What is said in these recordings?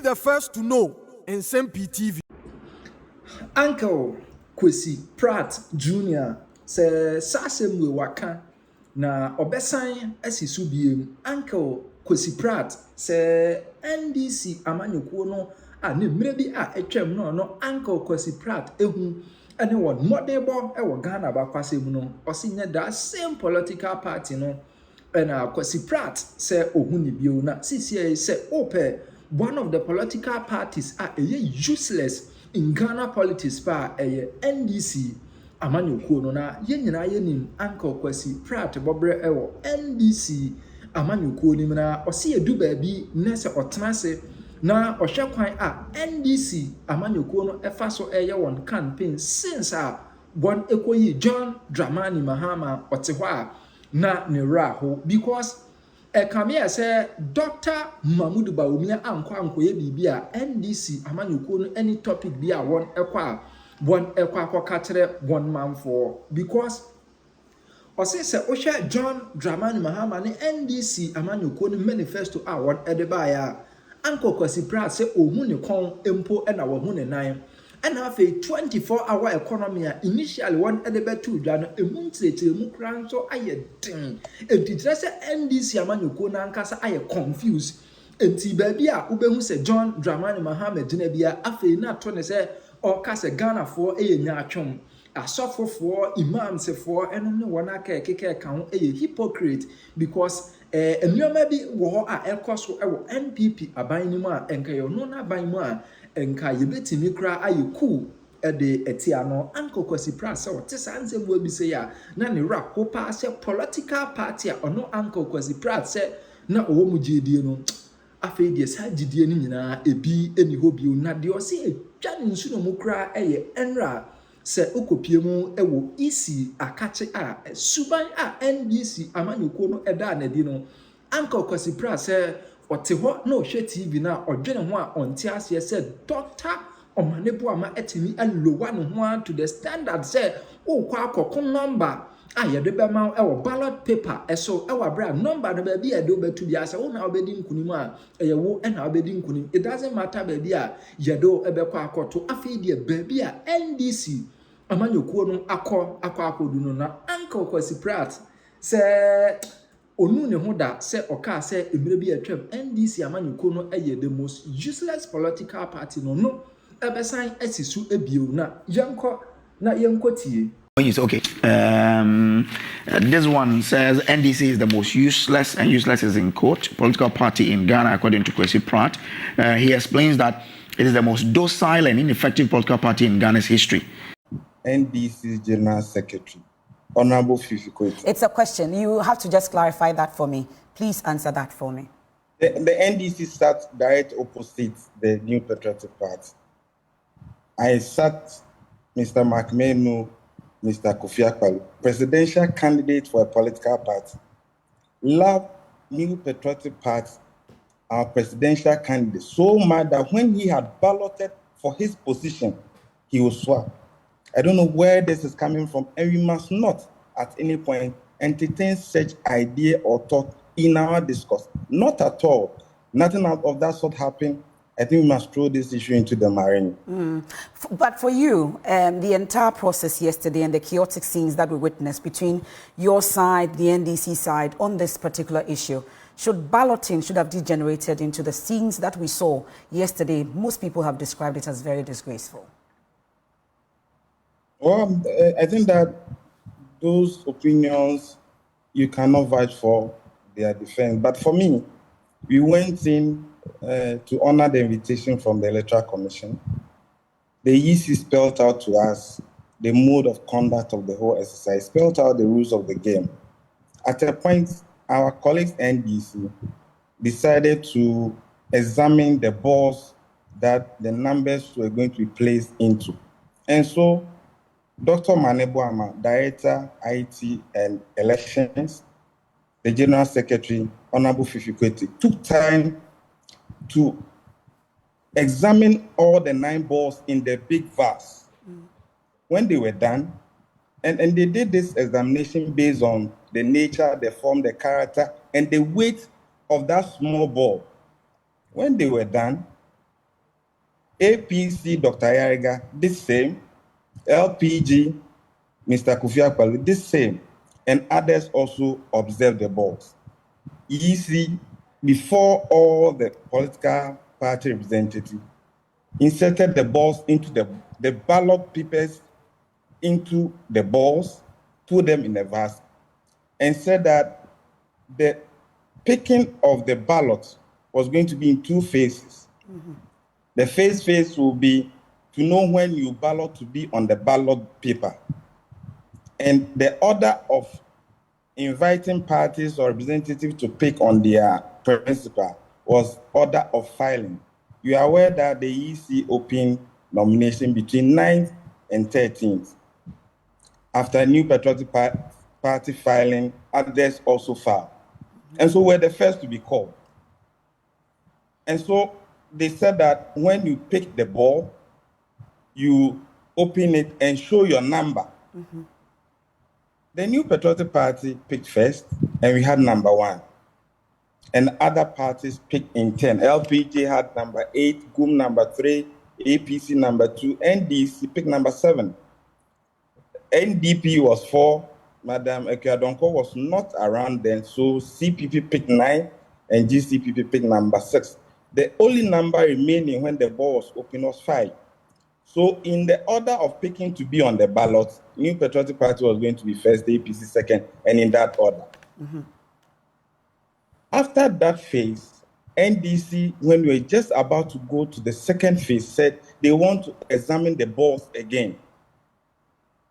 the first to know in Nsem-Pii TV. Uncle Kwesi Pratt Jr. se sasem we waka na obesan asisu biem. Uncle Kwesi Pratt se NDC amanyekuo no a ne mre bi a etwam no Uncle Kwesi Pratt ehu ene won modebo e wo Ghana ba kwasem no osinya that same political party no na Kwesi Pratt se ohun ni bio na CCA se ope one of the political parties are useless in Ghana politics pa NDC amanyekuo no na yenyina yenim Uncle Kwesi Pratt bobre ewo NDC amanyekuo nim na ose edu baabi na se otenase na ohwe kwan a NDC amanyekuo no efa so won campaign since a bon ekoyi John Dramani Mahama ote ho a na ne raho because Kamia say Dr. Mahmoud Bawumia ankoye bibia NDC amanyekuo no any topic bi a won ekwa akokatre one man for because ose se ohwe John Dramani Mahama ne NDC amanyekuo no manifesto a won edeba ya Uncle Kwesi Pratt say ohu ne kon empo na wo hu ne nan na afi 24-hour economy initially one edebe to dwa no emuntrete mu kran so aye den entitre se NDC amanyekuo na nkasa aye confused enti baabi a ubehu se John Dramani Mahama gina bia afi na to ne se o ka se Ghana for enya atwom asofofo imams for enom ne wona ka ekeke ka ho hypocrite because enyoma bi wo ho a ekoso ewo NPP aban ni mu a enka yo no na aban mu a enka yebetimi kra ayeku de etia no Uncle Kwesi Pratt se wote sanse mu abi se ya na ne rap ko pa se political party a ono Uncle Kwesi Pratt se na owo mu jedie no afei de sa jidie ni nyina ebi eni ho bio na de o se etwa ne nsu no mu kra enra se okopie mu ewo isi akache a suban a NDC amanyekuo no eda na di no Uncle Kwesi Pratt se ote ho na ohwe TV na odwene ho a onte ase se doctor omanebo ama etimi alowa no ho to the standard se o kwa akoko number a yede be ma ewo ballot paper eso ewa bra number no ba bi yede obetu bia se wo na obedi nkunim a eyewo na obedi nkunim it doesn't matter ba bi a yede ebekọ akoto afei de ba bi a NDC amanyekuo no akodu no na Uncle Kwesi Pratt se onu ne ho da se oka se emre bi atwam NDC amanyekuo no the most useless political party no ebesan asisu ebio na yenko tie. Okay. This one says NDC is the most useless, and useless is in quote, political party in Ghana, according to Kwesi Pratt. He explains that it is the most docile and ineffective political party in Ghana's history. NDC's General Secretary, Honorable Fifi Kwesi. It's a question. You have to just clarify that for me. Please answer that for me. The NDC sat direct opposite the New Patriotic Party. I sat Mr. Macmenu, Mr. Kofi Akpaloo, presidential candidate for a political party, loved New Patriotic Party, our presidential candidate, so much that when he had balloted for his position, he was swapped. I don't know where this is coming from, and we must not at any point entertain such idea or thought in our discourse. Not at all. Nothing of that sort happened. I think we must throw this issue into the marine. But for you, the entire process yesterday and the chaotic scenes that we witnessed between your side, the NDC side, on this particular issue, balloting should have degenerated into the scenes that we saw yesterday. Most people have described it as very disgraceful. Well, I think that those opinions, you cannot vouch for their defense. But for me, we went in to honor the invitation from the Electoral Commission. The EC spelled out to us the mode of conduct of the whole exercise, spelled out the rules of the game. At a point, our colleagues NDC decided to examine the balls that the numbers were going to be placed into. And so Dr. Maneboama, Director, IT and Elections, the General Secretary, Honorable Fifi Kwesi, took time to examine all the 9 balls in the big vase. When they were done, and they did this examination based on the nature, the form, the character, and the weight of that small ball. When they were done, APC, Dr. Ayariga, this same. LPG, Mr. Kofi Akpaloo, this same. And others also observed the balls. EC, before all the political party representatives, inserted the balls into the ballot papers into the balls, put them in a vase, and said that the picking of the ballot was going to be in two phases. The first phase will be to know when you ballot to be on the ballot paper. And the order of inviting parties or representatives to pick on their principal was order of filing. You are aware that the EC opened nomination between 9th and 13th. After New Patriotic Party filing, others also filed. And so we're the first to be called. And so they said that when you pick the ball, you open it and show your number. The New Patriotic Party picked first, and we had number 1. And other parties picked in 10. LPG had number 8, GUM number 3, APC number 2, NDC picked number 7. NDP was 4. Madam Ekiadonko was not around then, so CPP picked 9, and GCPP picked number 6. The only number remaining when the ball was open was 5. So in the order of picking to be on the ballot, New Patriotic Party was going to be first, the APC second, and in that order. After that phase, NDC, when we were just about to go to the second phase, said they want to examine the balls again.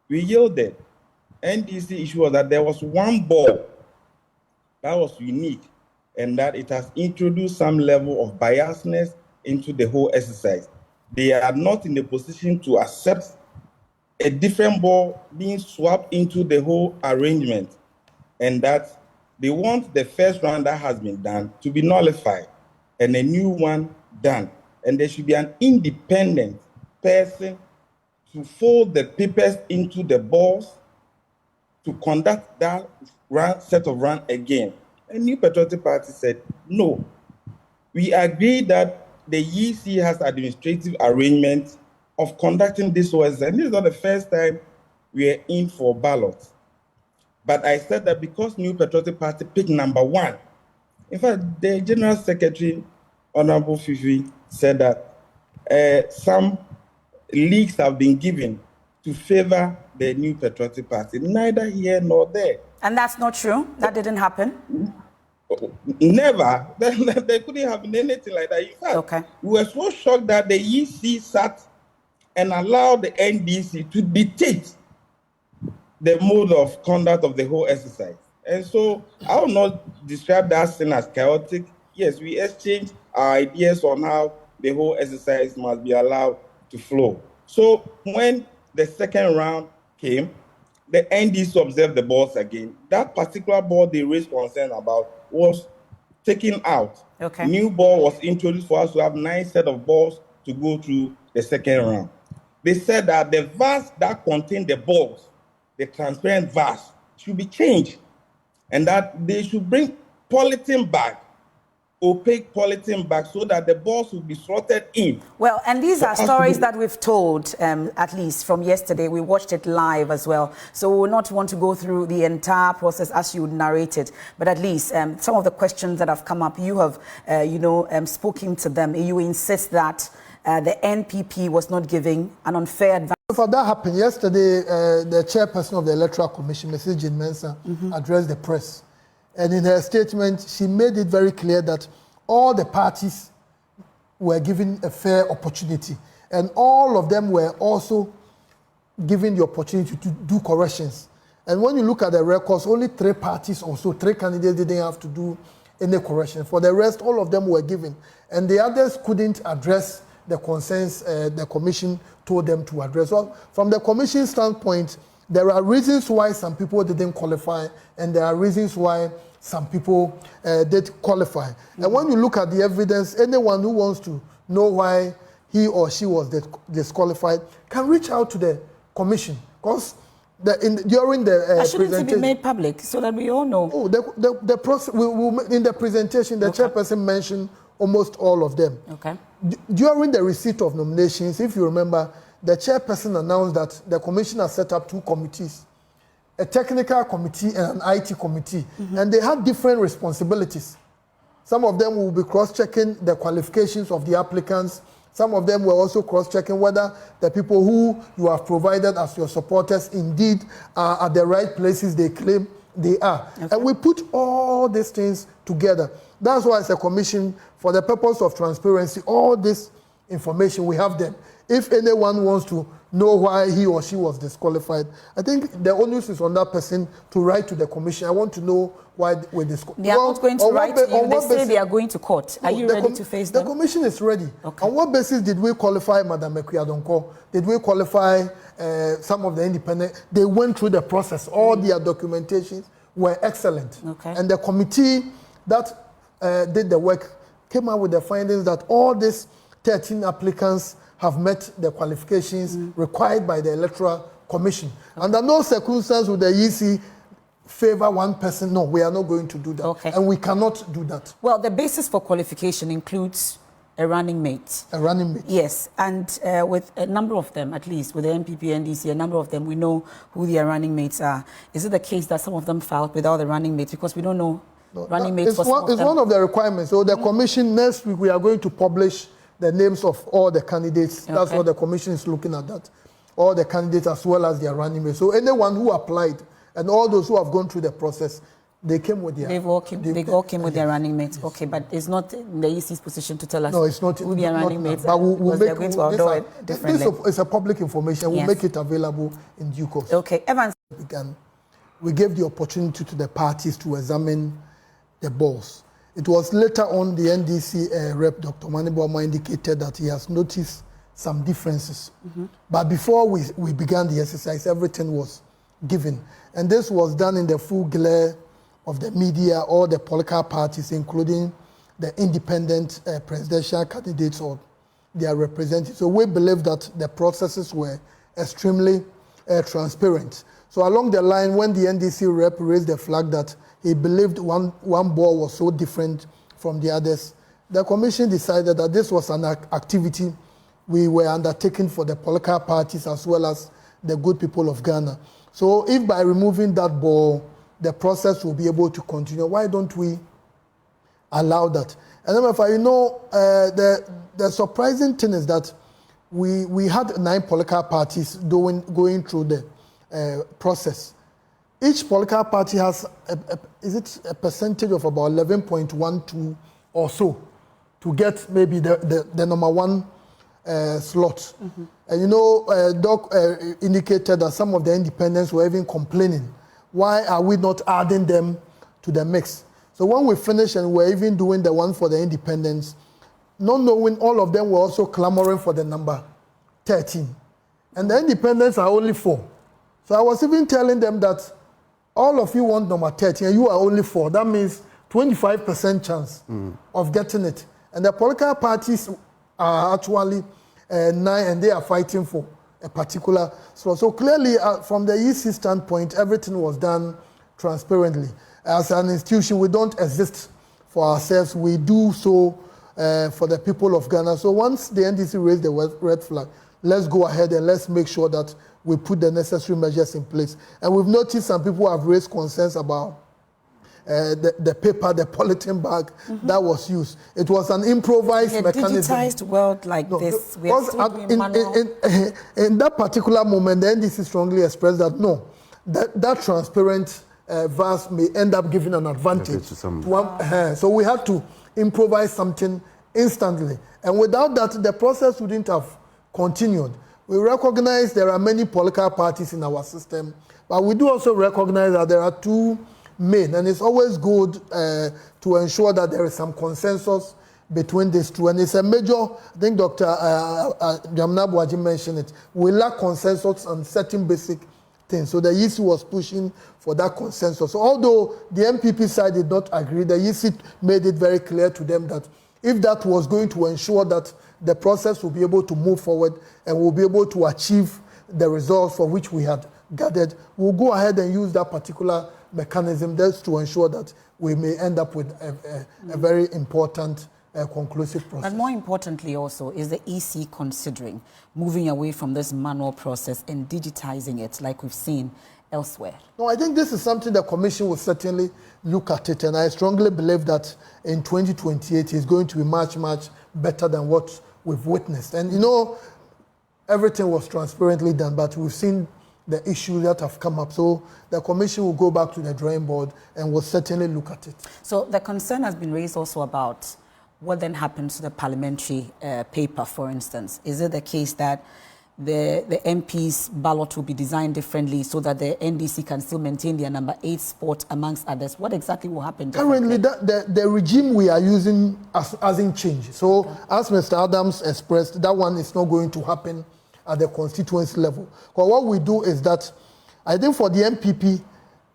We yielded. NDC issue was that there was one ball that was unique, and that it has introduced some level of biasness into the whole exercise. They are not in a position to accept a different ball being swapped into the whole arrangement, and that they want the first round that has been done to be nullified and a new one done. And there should be an independent person to fold the papers into the balls to conduct that set of run again. And New Patriotic Party said, no. We agree that the EC has administrative arrangements of conducting this was, and this is not the first time we are in for ballots. But I said that because New Patriotic Party picked number 1, in fact, the General Secretary, Honorable Fifi, said that some leaks have been given to favor the New Patriotic Party, neither here nor there. And that's not true? That didn't happen? Never. There couldn't have been anything like that. In fact, we were so shocked that the EC sat and allowed the NDC to dictate the mode of conduct of the whole exercise. And so I will not describe that scene as chaotic. Yes, we exchanged our ideas on how the whole exercise must be allowed to flow. So when the second round came, the NDC observed the balls again. That particular ball they raised concern about was taken out. New ball was introduced for us to have 9 sets of balls to go through the second round. They said that the vase that contained the balls, the transparent vase, should be changed, and that they should bring polythene back, opaque polythene back, so that the balls will be slotted in. Well, and these are stories that we've told, at least from yesterday. We watched it live as well. So we will not want to go through the entire process as you narrated, but at least some of the questions that have come up, you have, spoken to them. You insist that the NPP was not giving an unfair advantage. For that happened yesterday, the chairperson of the Electoral Commission, Mrs. Jean Mensah, addressed the press. And in her statement, she made it very clear that all the parties were given a fair opportunity. And all of them were also given the opportunity to do corrections. And when you look at the records, only 3 parties or so, 3 candidates didn't have to do any correction. For the rest, all of them were given. And the others couldn't address the concerns the commission told them to address. Well, from the commission standpoint, there are reasons why some people didn't qualify, and there are reasons why some people did qualify. And when you look at the evidence, anyone who wants to know why he or she was disqualified can reach out to the commission, because during the shouldn't it be made public so that we all know? Oh, the process in the presentation, the chairperson mentioned almost all of them. during the receipt of nominations, if you remember, the chairperson announced that the commission has set up 2 committees, a technical committee and an IT committee, and they had different responsibilities. Some of them will be cross-checking the qualifications of the applicants. Some of them were also cross-checking whether the people who you have provided as your supporters indeed are at the right places they claim they are. Okay. And we put all these things together. That's why as a commission, for the purpose of transparency, all this information, we have them. If anyone wants to know why he or she was disqualified, I think the onus is on that person to write to the commission. I want to know why we're disqualified. They are not going to write to you. They say they are going to court. Are you ready to face them? The commission is ready. Okay. On what basis did we qualify Madam Mekuyadonko? Did we qualify some of the independent? They went through the process. All their documentations were excellent. Okay. And the committee that did the work came out with the findings that all these 13 applicants have met the qualifications required by the Electoral Commission. Okay. Under no circumstance would the EC favor one person. No, we are not going to do that. Okay. And we cannot do that. Well, the basis for qualification includes a running mate. A running mate. Yes, and with a number of them, at least, with the NPP, NDC, a number of them, we know who their running mates are. Is it the case that some of them filed without the running mates? Because we don't know running mates for some of them. It's one of the requirements. So the commission, next week, we are going to publish the names of all the candidates. Okay. That's what the commission is looking at, that. All the candidates as well as their running mates. So anyone who applied and all those who have gone through the process, they came with their... They all came with their running mates. Yes. Okay, but it's not in the EC's position to tell us who their running mates are. But we'll make going to outdoor it differently. This is a public information. We'll make it available in due course. Okay, Evans. We gave the opportunity to the parties to examine the balls. It was later on the NDC rep, Dr. Maniboma, indicated that he has noticed some differences. But before we began the exercise, everything was given. And this was done in the full glare of the media, all the political parties, including the independent presidential candidates or their representatives. So we believe that the processes were extremely transparent. So along the line, when the NDC rep raised the flag that he believed one ball was so different from the others, the commission decided that this was an activity we were undertaking for the political parties as well as the good people of Ghana. So if by removing that ball, the process will be able to continue, why don't we allow that? And then if you know, the surprising thing is that we had 9 political parties going through the process. Each political party has, a percentage of about 11.12 or so to get maybe the number 1 slot. And you know, Doc indicated that some of the independents were even complaining. Why are we not adding them to the mix? So when we finished and we're even doing the one for the independents, not knowing all of them were also clamoring for the number 13. And the independents are only 4. So I was even telling them that all of you want number 13 and you are only 4. That means 25% chance of getting it. And the political parties are actually 9 and they are fighting for a particular slot. So clearly, from the EC standpoint, everything was done transparently. As an institution, we don't exist for ourselves. We do so for the people of Ghana. So once the NDC raised the red flag, let's go ahead and let's make sure that we put the necessary measures in place. And we've noticed some people have raised concerns about the paper, the polythene bag that was used. It was an improvised mechanism. In a digitized world like this, we are still doing manual. In that particular moment, the NDC strongly expressed that no, that transparent vase may end up giving an advantage to one. So we had to improvise something instantly. And without that, the process wouldn't have continued. We recognize there are many political parties in our system, but we do also recognize that there are 2 main, and it's always good to ensure that there is some consensus between these 2. And it's a major, I think Dr. Jamna Buaji mentioned it, we lack consensus on certain basic things. So the EC was pushing for that consensus. So although the MPP side did not agree, the EC made it very clear to them that if that was going to ensure that the process will be able to move forward and we'll be able to achieve the results for which we had gathered, we'll go ahead and use that particular mechanism just to ensure that we may end up with a very important a conclusive process. But more importantly also, is the EC considering moving away from this manual process and digitizing it like we've seen elsewhere? No, I think this is something the Commission will certainly look at it, and I strongly believe that in 2028 it's going to be much, much better than what we've witnessed. And you know, everything was transparently done, but we've seen the issues that have come up. So the Commission will go back to the drawing board and will certainly look at it. So the concern has been raised also about what then happens to the parliamentary paper, for instance. Is it the case that the MP's ballot will be designed differently so that the NDC can still maintain their number 8 spot amongst others? What exactly will happen? Currently, the regime we are using hasn't changed. So, as Mr. Adams expressed, that one is not going to happen at the constituency level. But what we do is that, I think for the MPP,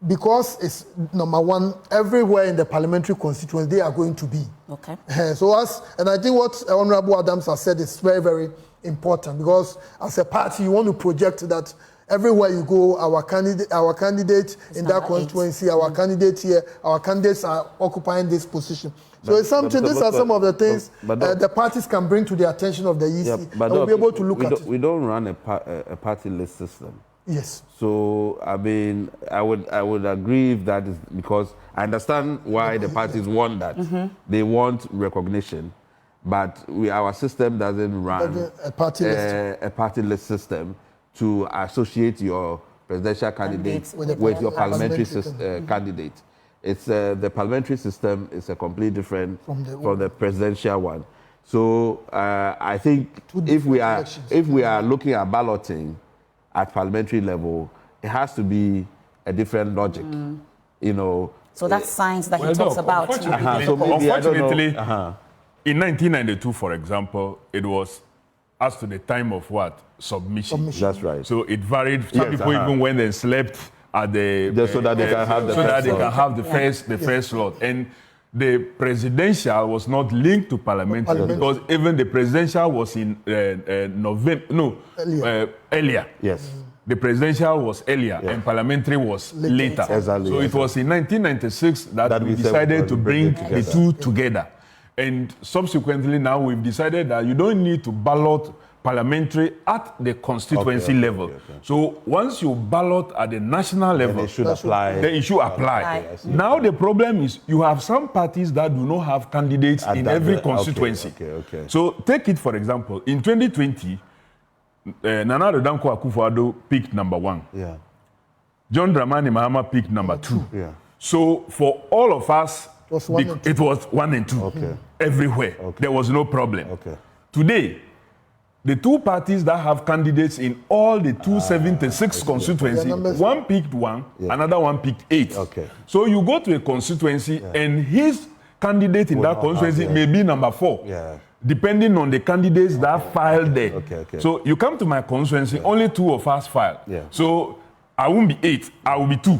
because it's number one, everywhere in the parliamentary constituency, they are going to be. Okay. And I think what Honorable Adams has said is very, very important, because as a party, you want to project that everywhere you go, our candidate in that constituency, our candidate here, our candidates are occupying this position. So it's something, these are some of the things the parties can bring to the attention of the EC, and we'll be able to look at it. We don't run a party list system. Yes. So, I mean, I would agree if that is, because I understand why the parties want that. They want recognition, but our system doesn't run a party list system to associate your presidential candidate with your parliamentary candidate. It's the parliamentary system is a completely different from the presidential one. So I think if we are looking at balloting at parliamentary level, it has to be a different logic, you know. So that's science that he talks about. Unfortunately, in 1992, for example, it was as to the time of what? Submission. That's right. So it varied. Some people even went and slept at so that they can have the first slot. And the presidential was not linked to parliamentary because even the presidential was in earlier. Yes. The presidential was earlier and parliamentary was later. Exactly. So it was in 1996 that we decided to bring the two together. And subsequently now we've decided that you don't need to ballot parliamentary at the constituency level. So once you ballot at the national level, then it should apply. Now the problem is you have some parties that do not have candidates in every constituency. So take it for example, in 2020, Nana Addo Dankwa Akufo-Addo picked number 1. Yeah. John Dramani Mahama picked number 2. Yeah. So for all of us, it was 1 and 2 everywhere. There was no problem. Today, the two parties that have candidates in all the 276 constituencies, one picked 1, another one picked 8. So you go to a constituency and his candidate in that constituency may be number 4. Depending on the candidates that filed there. So you come to my constituency, only 2 of us filed. So I won't be 8, I will be 2.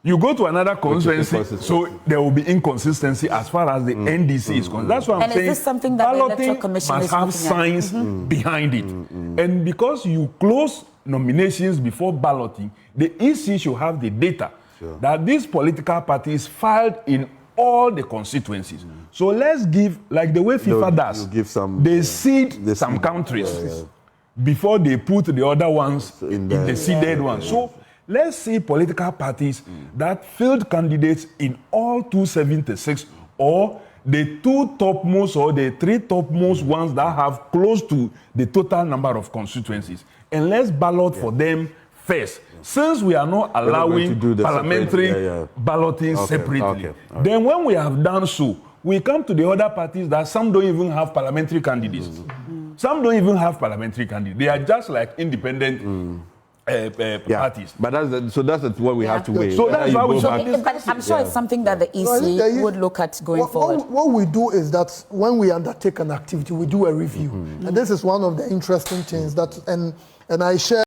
You go to another constituency, so there will be inconsistency as far as the NDC is concerned. That's what I'm saying. Is this something that the Electoral Commission must have science behind it. And because you close nominations before balloting, the EC should have the data that these political parties filed in all the constituencies. So let's give, like the way FIFA does, they seed some countries before they put the other ones in the seeded ones. So let's see political parties that filled candidates in all 276 or the 2 topmost or the 3 topmost ones that have close to the total number of constituencies. And let's ballot for them first. Since we are not allowing parliamentary balloting separately, then when we have done so, we come to the other parties that some don't even have parliamentary candidates. Some don't even have parliamentary candidates. They are just like independent parties. But that's what we have to wait. So that's why we but I'm sure it's something that the EC would look at going forward. What we do is that when we undertake an activity, we do a review. And this is one of the interesting things that, and I share